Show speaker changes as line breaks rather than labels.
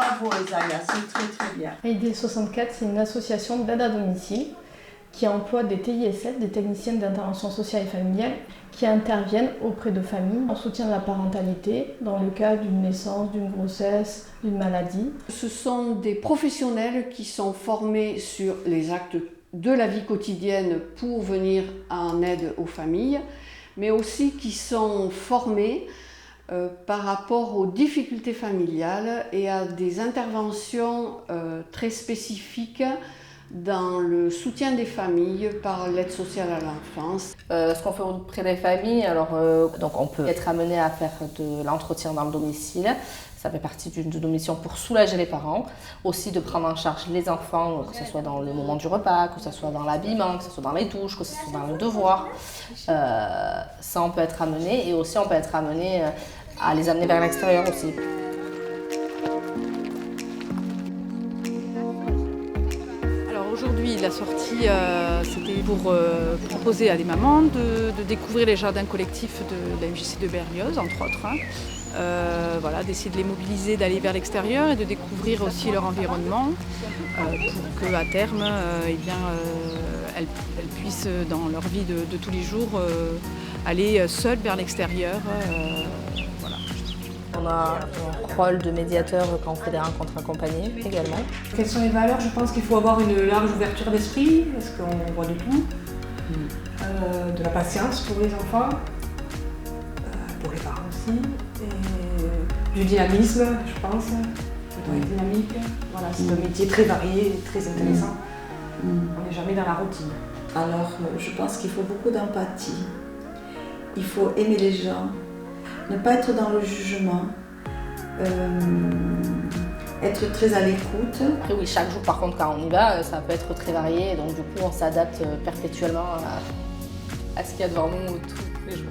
Bravo Isaiah, c'est très très bien.
ID 64, c'est une association d'aide à domicile qui emploie des TISF, des techniciennes d'intervention sociale et familiale, qui interviennent auprès de familles en soutien de la parentalité dans le cas d'une naissance, d'une grossesse, d'une maladie.
Ce sont des professionnels qui sont formés sur les actes de la vie quotidienne pour venir en aide aux familles, mais aussi qui sont formés par rapport aux difficultés familiales et à des interventions très spécifiques dans le soutien des familles par l'aide sociale à l'enfance.
Ce qu'on fait auprès des familles, donc on peut être amené à faire de l'entretien dans le domicile. Ça fait partie d'une mission pour soulager les parents, aussi de prendre en charge les enfants, que ce soit dans le moment du repas, que ce soit dans l'habillement, que ce soit dans les douches, que ce soit dans le devoir. Ça, on peut être amené, et aussi on peut être amené à les amener vers l'extérieur aussi.
Aujourd'hui, la sortie, c'était pour proposer à des mamans de découvrir les jardins collectifs de la MJC de Berlioz, entre autres. Voilà, d'essayer de les mobiliser, d'aller vers l'extérieur et de découvrir aussi leur environnement pour qu'à terme, elles puissent, dans leur vie de tous les jours, aller seules vers l'extérieur. Voilà.
On a un rôle de médiateur quand on fait des rencontres accompagnées également.
Quelles sont les valeurs? Je pense qu'il faut avoir une large ouverture d'esprit, parce qu'on voit de tout. De la patience pour les enfants, pour les parents aussi. Et du dynamisme, je pense. Il doit être dynamique. Voilà, c'est un métier très varié et très intéressant. On n'est jamais dans la routine.
Alors, je pense qu'il faut beaucoup d'empathie. Il faut aimer les gens, ne pas être dans le jugement, être très à l'écoute.
Après oui, chaque jour par contre quand on y va, ça peut être très varié, donc du coup on s'adapte perpétuellement à ce qu'il y a devant nous tous les jours.